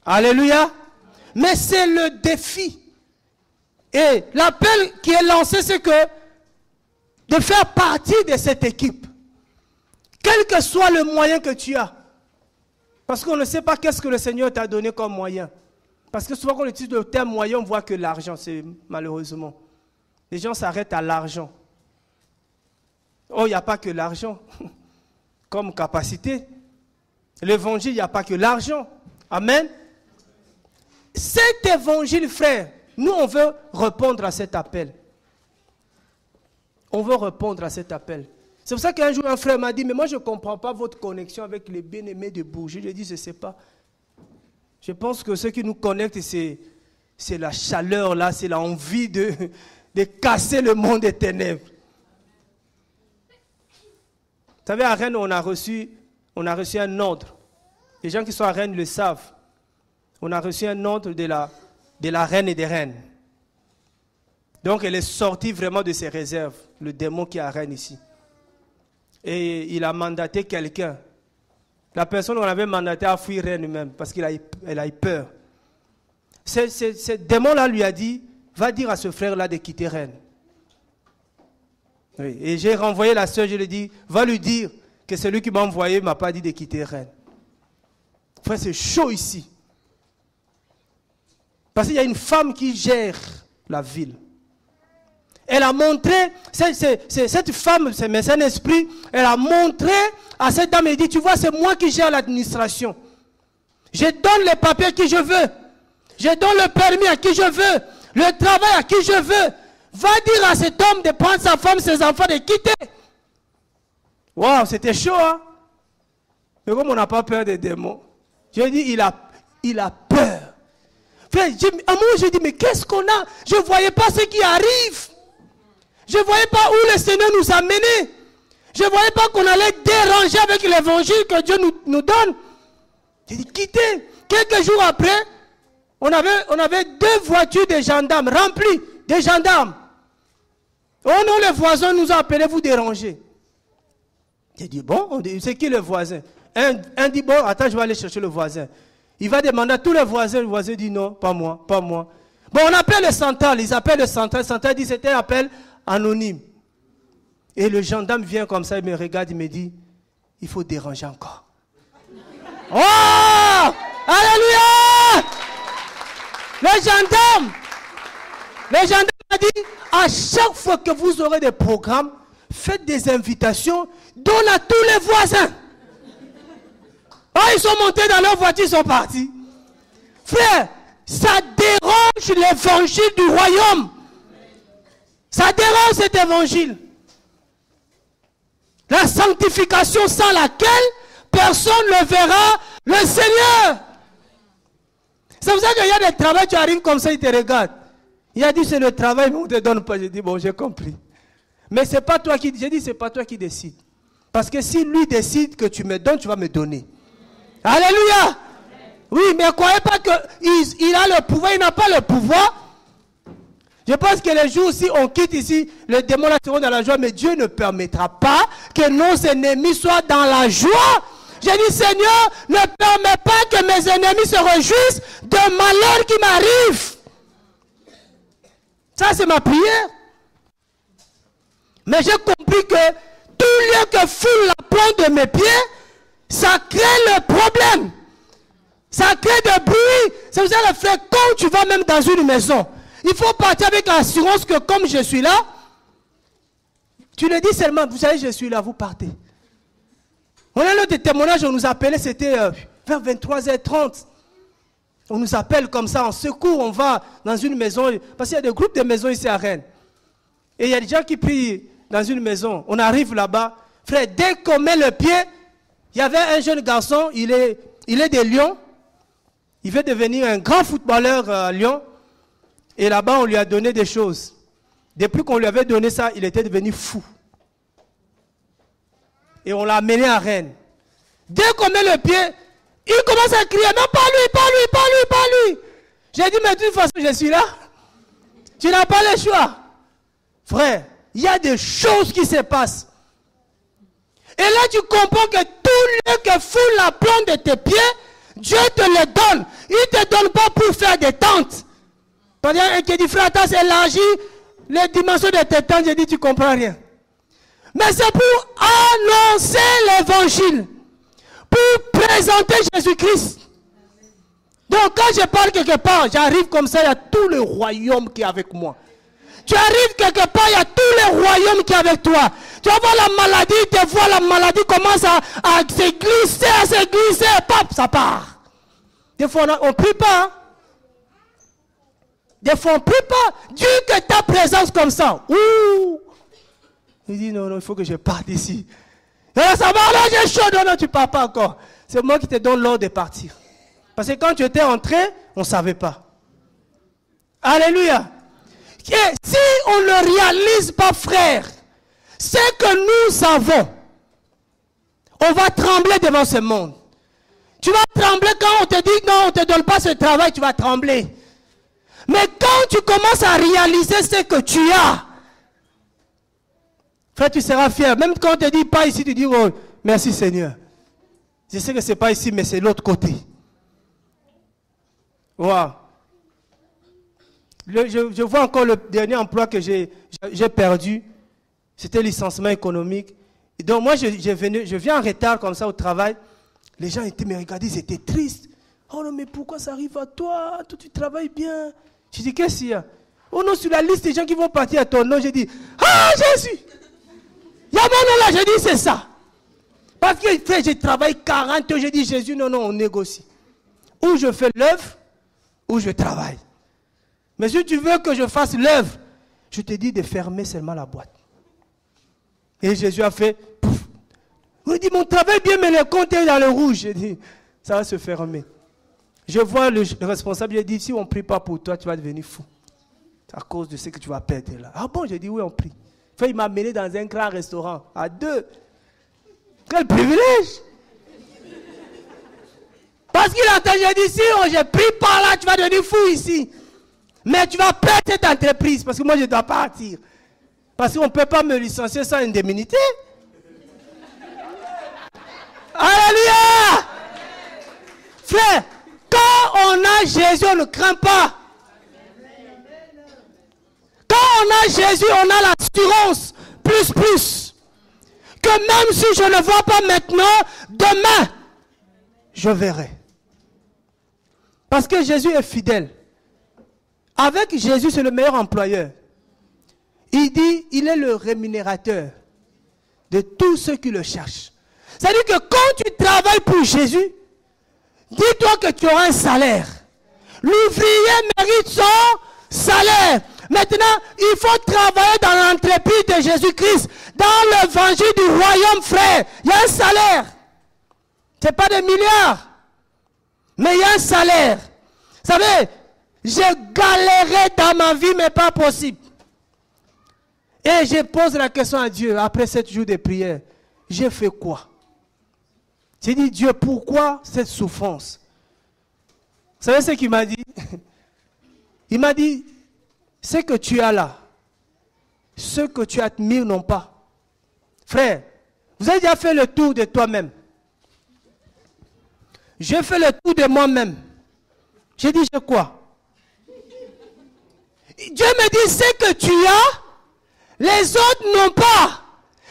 Alléluia. Mais c'est le défi. Et l'appel qui est lancé, c'est que de faire partie de cette équipe. Quel que soit le moyen que tu as. Parce qu'on ne sait pas qu'est-ce que le Seigneur t'a donné comme moyen. Parce que souvent quand on utilise le terme moyen, on voit que l'argent, c'est malheureusement. Les gens s'arrêtent à l'argent. Oh, il n'y a pas que l'argent comme capacité. L'évangile, il n'y a pas que l'argent. Amen. Cet évangile, frère, nous, on veut répondre à cet appel. On veut répondre à cet appel. C'est pour ça qu'un jour, un frère m'a dit, mais moi, je ne comprends pas votre connexion avec les bien-aimés de Bourges. Je lui ai dit, je ne sais pas. Je pense que ce qui nous connecte, c'est la chaleur, là, c'est l'envie de casser le monde des ténèbres. Vous savez, à Rennes, on a reçu un ordre. Les gens qui sont à Rennes le savent. On a reçu un ordre de la reine et des reines. Donc, elle est sortie vraiment de ses réserves, le démon qui est à Rennes ici. Et il a mandaté quelqu'un. La personne qu'on avait mandaté a fui Rennes même, parce qu'elle a eu peur. Ce démon-là lui a dit, va dire à ce frère-là de quitter Rennes. Oui. Et j'ai renvoyé la sœur, je lui ai dit, va lui dire que celui qui m'a envoyé ne m'a pas dit de quitter Rennes. Frère, c'est chaud ici. Parce qu'il y a une femme qui gère la ville. Elle a montré, cette femme, c'est un esprit, elle a montré à cette dame, elle dit, tu vois, c'est moi qui gère l'administration. Je donne les papiers à qui je veux. Je donne le permis à qui je veux. Le travail à qui je veux. Va dire à cet homme de prendre sa femme, ses enfants, de quitter. Waouh, c'était chaud, hein? Mais comme on n'a pas peur des démons, je dis, il a peur. Frère, à un moment, j'ai dit, mais qu'est-ce qu'on a? Je ne voyais pas ce qui arrive. Je ne voyais pas où le Seigneur nous a menés. Je ne voyais pas qu'on allait déranger avec l'évangile que Dieu nous donne. J'ai dit, quittez. Quelques jours après, on avait 2 voitures de gendarmes remplies de gendarmes. Oh non, les voisins nous ont appelés vous déranger. J'ai dit, bon, c'est qui le voisin? Un dit, bon, attends, je vais aller chercher le voisin. Il va demander à tous les voisins. Le voisin dit, non, pas moi, pas moi. Bon, on appelle le central. Ils appellent le central. Le central dit, c'était un appel anonyme. Et le gendarme vient comme ça, il me regarde, il me dit, il faut déranger encore. Oh! Alléluia! Le gendarme a dit, à chaque fois que vous aurez des programmes, faites des invitations, donnez à tous les voisins. Ah, ils sont montés dans leur voiture, ils sont partis. Frère, ça dérange l'évangile du royaume. Ça dérange cet évangile. La sanctification sans laquelle personne ne verra le Seigneur. C'est pour ça qu'il y a des travaux, tu arrives comme ça, ils te regardent. Il a dit c'est le travail, mais on ne te donne pas. J'ai dit bon, j'ai compris. Mais c'est pas toi qui, j'ai dit c'est pas toi qui décide. Parce que si lui décide que tu me donnes, tu vas me donner. Alléluia. Oui, mais ne croyez pas qu'il a le pouvoir, il n'a pas le pouvoir. Je pense que les jours aussi, on quitte ici, les démons là seront dans la joie, mais Dieu ne permettra pas que nos ennemis soient dans la joie. J'ai dit, Seigneur, ne permets pas que mes ennemis se réjouissent de malheur qui m'arrive. Ça, c'est ma prière. Mais j'ai compris que tout lieu que foule la plante de mes pieds, ça crée le problème. Ça crée de bruit. C'est pour ça le frère, quand tu vas même dans une maison, il faut partir avec l'assurance que comme je suis là, tu le dis seulement, vous savez, je suis là, vous partez. On a l'autre témoignage, on nous appelait, c'était vers 23h30. On nous appelle comme ça, en secours, on va dans une maison, parce qu'il y a des groupes de maisons ici à Rennes. Et il y a des gens qui prient dans une maison. On arrive là-bas, frère, dès qu'on met le pied, il y avait un jeune garçon, il est de Lyon. Il veut devenir un grand footballeur à Lyon. Et là-bas, on lui a donné des choses. Depuis qu'on lui avait donné ça, il était devenu fou. Et on l'a amené à Rennes. Dès qu'on met le pied, il commence à crier, non, pas lui, pas lui, pas lui, pas lui. J'ai dit, mais de toute façon, je suis là. Tu n'as pas le choix. Frère, il y a des choses qui se passent. Et là, tu comprends que tout lieu que foule la plante de tes pieds, Dieu te le donne. Il ne te donne pas pour faire des tentes. Par exemple, qui dit, frère, attends, c'est élargi les dimensions de tes tentes. J'ai dit, tu ne comprends rien. Mais c'est pour annoncer l'évangile. Pour présenter Jésus-Christ. Donc, quand je parle quelque part, j'arrive comme ça, il y a tout le royaume qui est avec moi. Tu arrives quelque part, il y a tout le royaume qui est avec toi. Tu vas voir la maladie, tu vois la maladie commence à se glisser, pop, ça part. Des fois, on ne prie pas. Hein? Des fois, on ne prie pas. Dieu que ta présence comme ça. Ouh. Il dit, non, il faut que je parte d'ici. Et là, ça va, là, j'ai chaud. Non, tu ne pars pas encore. C'est moi qui te donne l'ordre de partir. Parce que quand tu étais entré, on ne savait pas. Alléluia. Et si on ne réalise pas, frère, ce que nous avons, on va trembler devant ce monde. Tu vas trembler quand on te dit non, on ne te donne pas ce travail, tu vas trembler. Mais quand tu commences à réaliser ce que tu as, frère, tu seras fier. Même quand on te dit pas ici, tu dis oh, merci Seigneur. Je sais que ce n'est pas ici, mais c'est l'autre côté. Wow. Je vois encore le dernier emploi que j'ai perdu. C'était licenciement économique. Et donc moi, je viens en retard comme ça au travail. Les gens me regardaient, ils étaient tristes. Oh non, mais pourquoi ça arrive à toi? Toi, tu travailles bien. Je dis, qu'est-ce qu'il y a? Oh non, sur la liste des gens qui vont partir à ton nom, j'ai dit, ah, Jésus! Il y a mon nom là, j'ai dit, c'est ça. Parce que frère, je travaille 40 ans, j'ai dit, Jésus, non, on négocie. Ou je fais l'œuvre, ou je travaille. Mais si tu veux que je fasse l'œuvre, je te dis de fermer seulement la boîte. Et Jésus a fait, pouf. Il dit, mon travail bien, mais le compte est dans le rouge. J'ai dit, ça va se fermer. Je vois le responsable, il dit, si on ne prie pas pour toi, tu vas devenir fou. À cause de ce que tu vas perdre là. Ah bon, j'ai dit, oui, on prie. Il m'a amené dans un grand restaurant, à 2. Quel privilège! Parce qu'il a entendu, j'ai dit, si je prie pas là, tu vas devenir fou ici. Mais tu vas perdre cette entreprise, parce que moi, je dois partir. Parce qu'on ne peut pas me licencier sans indemnité. Alléluia! Frère, quand on a Jésus, on ne craint pas. Quand on a Jésus, on a l'assurance, plus. Que même si je ne vois pas maintenant, demain, je verrai. Parce que Jésus est fidèle. avec Jésus, c'est le meilleur employeur. Il dit, il est le rémunérateur de tous ceux qui le cherchent. C'est-à-dire que quand tu travailles pour Jésus, dis-toi que tu auras un salaire. L'ouvrier mérite son salaire. Maintenant, il faut travailler dans l'entreprise de Jésus-Christ, dans l'évangile du royaume, frère. Il y a un salaire. Ce n'est pas des milliards, mais il y a un salaire. Vous savez, j'ai galéré dans ma vie, mais pas possible. Et je pose la question à Dieu, après 7 jours de prière, j'ai fait quoi? J'ai dit, Dieu, pourquoi cette souffrance? Vous savez ce qu'il m'a dit? Il m'a dit, ce que tu as là, ceux que tu admires n'ont pas. Frère, vous avez déjà fait le tour de toi-même. J'ai fait le tour de moi-même. J'ai dit, j'ai quoi? Dieu me dit, ce que tu as, les autres n'ont pas.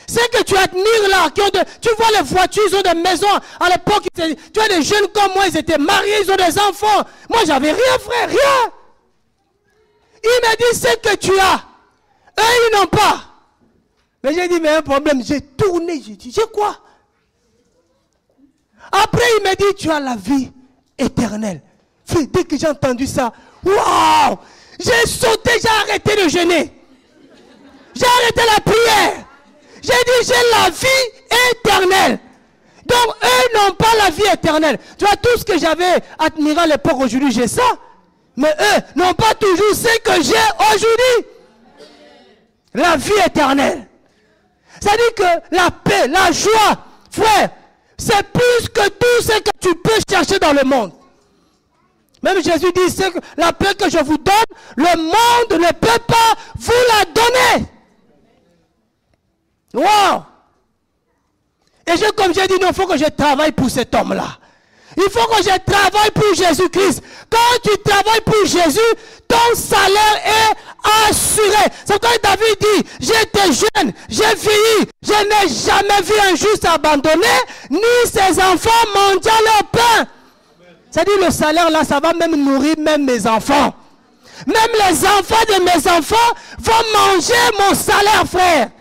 Ce que tu admires là, tu vois les voitures, ils ont des maisons. À l'époque, tu as des jeunes comme moi, ils étaient mariés, ils ont des enfants. Moi, j'avais rien, frère, rien. Il m'a dit, ce que tu as, eux, ils n'ont pas. Mais j'ai dit, mais un problème, j'ai tourné, j'ai dit, j'ai quoi? Après, il m'a dit, tu as la vie éternelle. Dès que j'ai entendu ça, waouh! J'ai sauté, j'ai arrêté de jeûner. J'ai arrêté la prière. J'ai dit, j'ai la vie éternelle. Donc, eux n'ont pas la vie éternelle. Tu vois, tout ce que j'avais admiré à l'époque, aujourd'hui, j'ai ça. Mais eux n'ont pas toujours ce que j'ai aujourd'hui. La vie éternelle. C'est-à-dire que la paix, la joie, frère, c'est plus que tout ce que tu peux chercher dans le monde. Même Jésus dit, c'est que la paix que je vous donne, le monde ne peut pas vous la donner. Wow! Et comme j'ai dit, non, il faut que je travaille pour cet homme-là. Il faut que je travaille pour Jésus-Christ. Quand tu travailles pour Jésus, ton salaire est assuré. C'est quand David dit, j'étais jeune, j'ai vieilli, je n'ai jamais vu un juste abandonné, ni ses enfants mendiant leur pain. C'est-à-dire le salaire là, ça va même nourrir même mes enfants. Même les enfants de mes enfants vont manger mon salaire, frère.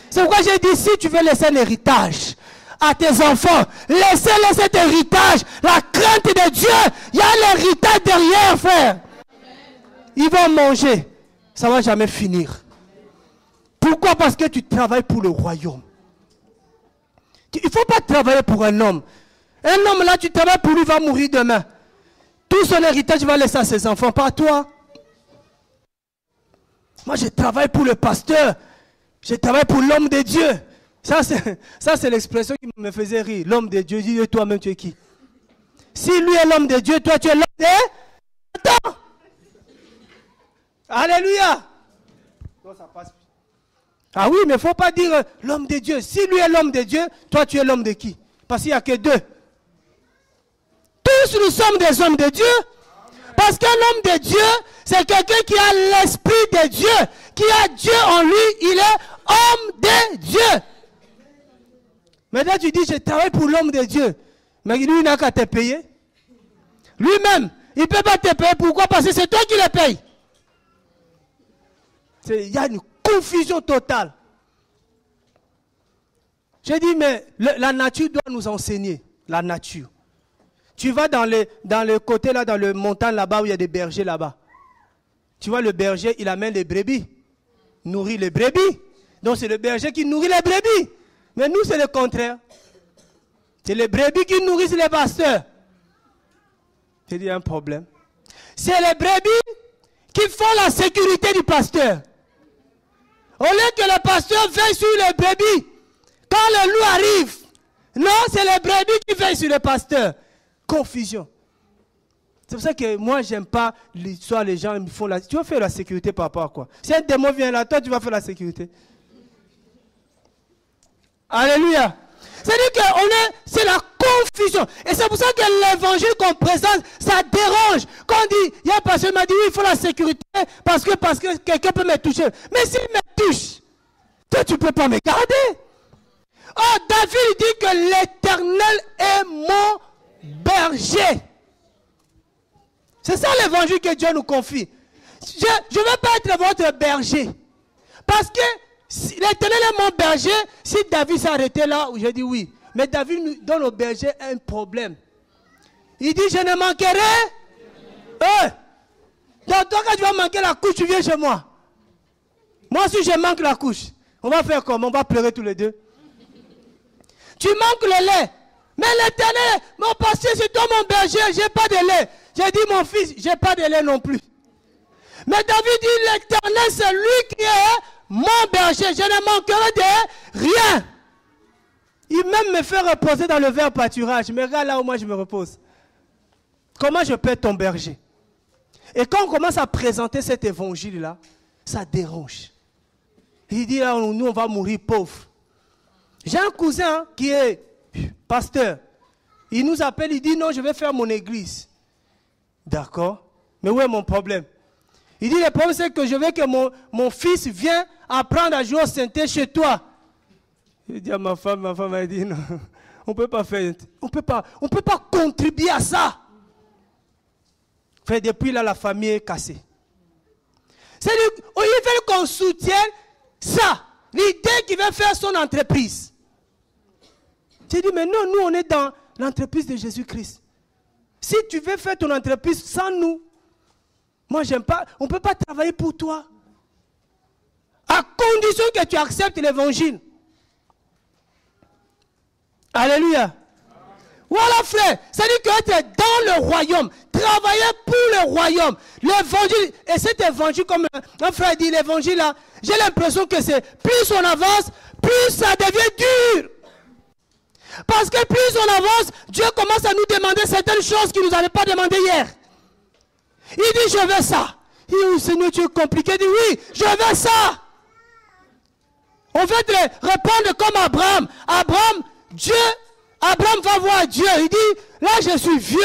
C'est pourquoi j'ai dit, si tu veux laisser un héritage à tes enfants, laissez-les cet héritage, la crainte de Dieu, il y a l'héritage derrière, frère. Ils vont manger, ça ne va jamais finir. Pourquoi? Parce que tu travailles pour le royaume. Il ne faut pas travailler pour un homme. Un homme là, tu travailles pour lui, va mourir demain. Tout son héritage va laisser à ses enfants, pas à toi. Moi, je travaille pour le pasteur. Je travaille pour l'homme de Dieu. Ça, c'est l'expression qui me faisait rire. L'homme de Dieu, dis toi-même, tu es qui? Si lui est l'homme de Dieu, toi, tu es l'homme de... Attends! Alléluia! Ça passe. Ah oui, mais il ne faut pas dire l'homme de Dieu. Si lui est l'homme de Dieu, toi, tu es l'homme de qui? Parce qu'il n'y a que deux. Tous nous sommes des hommes de Dieu. Parce qu'un homme de Dieu, c'est quelqu'un qui a l'esprit de Dieu, qui a Dieu en lui, il est homme de Dieu. Maintenant tu dis, je travaille pour l'homme de Dieu. Mais lui, il n'a qu'à te payer. Lui-même, il ne peut pas te payer. Pourquoi? Parce que c'est toi qui le payes. Il y a une confusion totale. J'ai dit, mais la nature doit nous enseigner. La nature. Tu vas dans le côté là, dans le montagne là-bas où il y a des bergers là-bas. Tu vois le berger, il amène les brebis. Nourrit les brebis. Donc c'est le berger qui nourrit les brebis. Mais nous c'est le contraire. C'est les brebis qui nourrissent les pasteurs. J'ai dit un problème. C'est les brebis qui font la sécurité du pasteur. Au lieu que le pasteur veille sur les brebis, quand le loup arrive, non, c'est les brebis qui veillent sur le pasteur. Confusion. C'est pour ça que moi, j'aime pas l'histoire, les gens me font la... Tu vas faire la sécurité par rapport à quoi? Si un démon vient là, toi, tu vas faire la sécurité. Alléluia. C'est-à-dire que c'est la confusion. Et c'est pour ça que l'évangile qu'on présente, ça dérange. Quand on dit, il y a un pasteur qui m'a dit, oui, il faut la sécurité parce que quelqu'un peut me toucher. Mais s'il me touche, toi, tu ne peux pas me garder. Oh, David dit que l'Éternel est mon berger. C'est ça l'évangile que Dieu nous confie. je ne veux pas être votre berger. Parce que l'Éternel est mon berger. Si David s'est arrêté là, j'ai dit oui. Mais David nous donne au berger un problème. Il dit, je ne manquerai. Donc toi, quand tu vas manquer la couche, tu viens chez moi. Moi, si je manque la couche, on va faire comment? On va pleurer tous les deux. Tu manques le lait. Mais l'Éternel, mon pasteur, c'est toi mon berger, je n'ai pas de lait. J'ai dit, mon fils, je n'ai pas de lait non plus. Mais David dit, l'Éternel, c'est lui qui est mon berger. Je ne manquerai de rien. Il même me fait reposer dans le vert pâturage. Mais regarde là où moi je me repose. Comment je peux être ton berger? Et quand on commence à présenter cet évangile-là, ça dérange. Il dit, là, nous, on va mourir pauvres. J'ai un cousin qui est pasteur. Il nous appelle, il dit, non, je vais faire mon église. D'accord. Mais où est mon problème? Il dit, le problème, c'est que je veux que mon fils vienne apprendre à jouer au synthé chez toi. Il dit à ma femme a dit, non, on ne peut pas faire, on peut pas contribuer à ça. Fait, depuis là, la famille est cassée. C'est-à-dire, il veut qu'on soutienne ça, l'idée qu'il veut faire son entreprise. J'ai dit, mais non, nous, on est dans l'entreprise de Jésus-Christ. Si tu veux faire ton entreprise sans nous, moi, j'aime pas, on ne peut pas travailler pour toi. À condition que tu acceptes l'évangile. Alléluia. Voilà, frère. C'est-à-dire qu'être dans le royaume, travailler pour le royaume, l'évangile, et cet évangile, comme un frère dit, l'évangile là, j'ai l'impression que c'est plus on avance, plus ça devient dur. Parce que plus on avance, Dieu commence à nous demander certaines choses qu'il ne nous avait pas demandé hier. Il dit, je veux ça. Il dit, oh, Seigneur, tu es compliqué. Il dit, oui, je veux ça. On veut te répondre comme Abraham. Abraham va voir Dieu. Il dit, là, je suis vieux.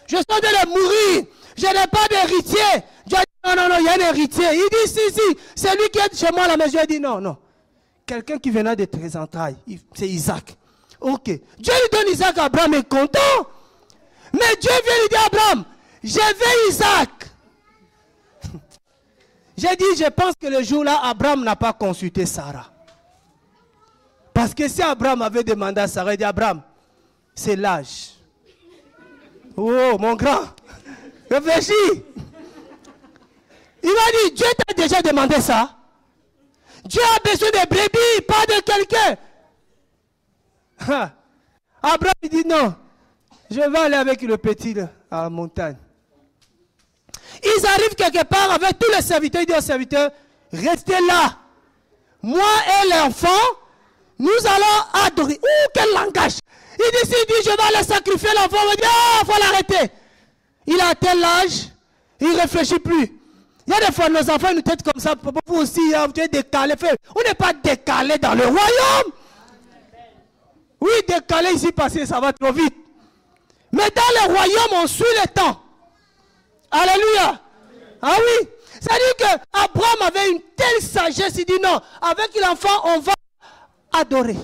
Je suis en train de mourir. Je n'ai pas d'héritier. Dieu dit, non, il y a un héritier. Il dit, si, c'est lui qui est chez moi à la maison. Il dit, non. Quelqu'un qui venait de tes entrailles, c'est Isaac. Ok. Dieu lui donne Isaac, Abraham est content. Mais Dieu vient lui dire, Abraham, je veux Isaac. J'ai dit, je pense que le jour-là, Abraham n'a pas consulté Sarah. Parce que si Abraham avait demandé à Sarah, il dit, Abraham, c'est l'âge. Oh, mon grand, réfléchis. Il m'a dit, Dieu t'a déjà demandé ça. Dieu a besoin de brebis, pas de quelqu'un. Abraham, il dit, non, je vais aller avec le petit à la montagne. Ils arrivent quelque part avec tous les serviteurs. Il dit aux serviteurs, restez là. Moi et l'enfant, nous allons adorer. Ouh, quel langage. Il dit, je vais aller sacrifier l'enfant. On va dire, il faut l'arrêter. Il a tel âge, il ne réfléchit plus. Il y a des fois, nos enfants nous traitent comme ça. Vous aussi, vous êtes décalés. On n'est pas décalé dans le royaume. Oui, décalé ici, parce que ça va trop vite. Mais dans le royaume, on suit le temps. Alléluia. Ah oui. C'est-à-dire qu'Abraham avait une telle sagesse. Il dit non, avec l'enfant, on va adorer.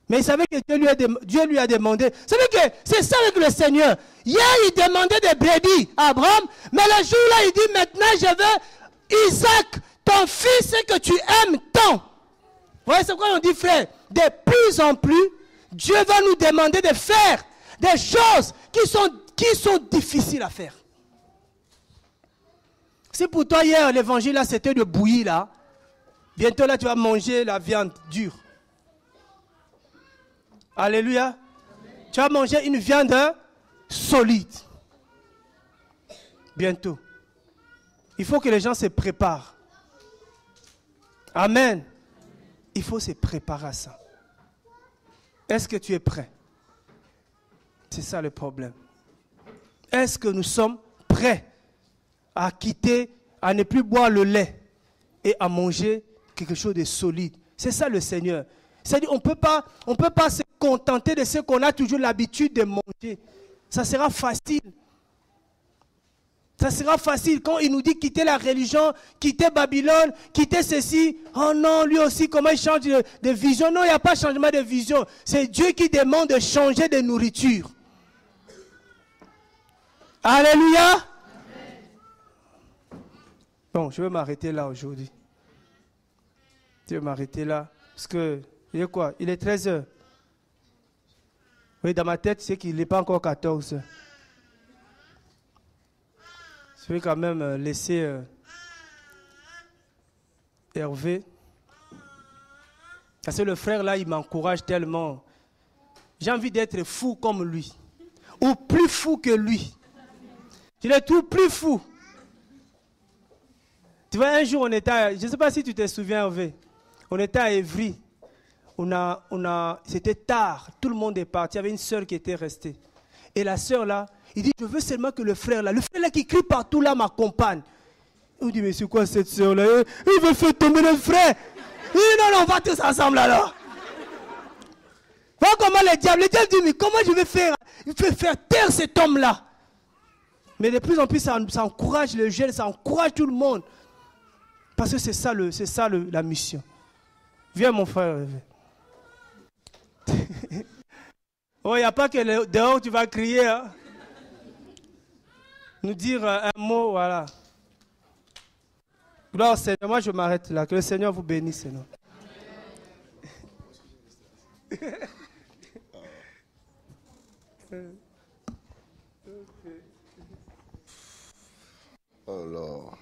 Mais il savait que Dieu lui a demandé. Vous savez que c'est ça avec le Seigneur. Hier, il demandait des brebis à Abraham. Mais le jour-là, il dit maintenant, je veux Isaac, ton fils que tu aimes tant. Vous voyez, c'est quoi on dit, frère? De plus en plus, Dieu va nous demander de faire des choses qui sont difficiles à faire. Si pour toi hier l'évangile là c'était de bouillie là, bientôt là tu vas manger la viande dure. Alléluia. Amen. Tu vas manger une viande solide. Bientôt. Il faut que les gens se préparent. Amen. Il faut se préparer à ça. Est-ce que tu es prêt? C'est ça le problème. Est-ce que nous sommes prêts à quitter, à ne plus boire le lait et à manger quelque chose de solide? C'est ça le Seigneur. C'est-à-dire on ne peut pas se contenter de ce qu'on a toujours l'habitude de manger. Ça sera facile. Ça sera facile quand il nous dit quitter la religion, quitter Babylone, quitter ceci. Oh non, lui aussi, comment il change de vision? Non, il n'y a pas de changement de vision. C'est Dieu qui demande de changer de nourriture. Alléluia. Bon, je vais m'arrêter là aujourd'hui. Je vais m'arrêter là. Parce que, il est quoi? Il est 13 heures. Oui, dans ma tête, c'est qu'il n'est pas encore 14 heures. Je vais quand même laisser Hervé. Parce que le frère là, il m'encourage tellement. J'ai envie d'être fou comme lui. Ou plus fou que lui. Je l'ai tout plus fou. Tu vois, un jour, on était à, je ne sais pas si tu te souviens, Hervé. On était à Évry. C'était tard. Tout le monde est parti. Il y avait une sœur qui était restée. Et la sœur là, il dit, je veux seulement que le frère là qui crie partout là m'accompagne. On dit, mais c'est quoi cette sœur là? Il veut faire tomber notre frère. Il dit, non, on va tous ensemble alors. Voilà comment le diable dit, mais comment je vais faire? Il fait faire taire cet homme là. Mais de plus en plus, ça encourage les jeunes, ça encourage tout le monde. Parce que c'est ça, la mission. Viens mon frère. Oh, il n'y a pas que dehors tu vas crier. Hein? Nous dire un mot, voilà. Gloire au Seigneur, moi je m'arrête là. Que le Seigneur vous bénisse. Seigneur. Alors.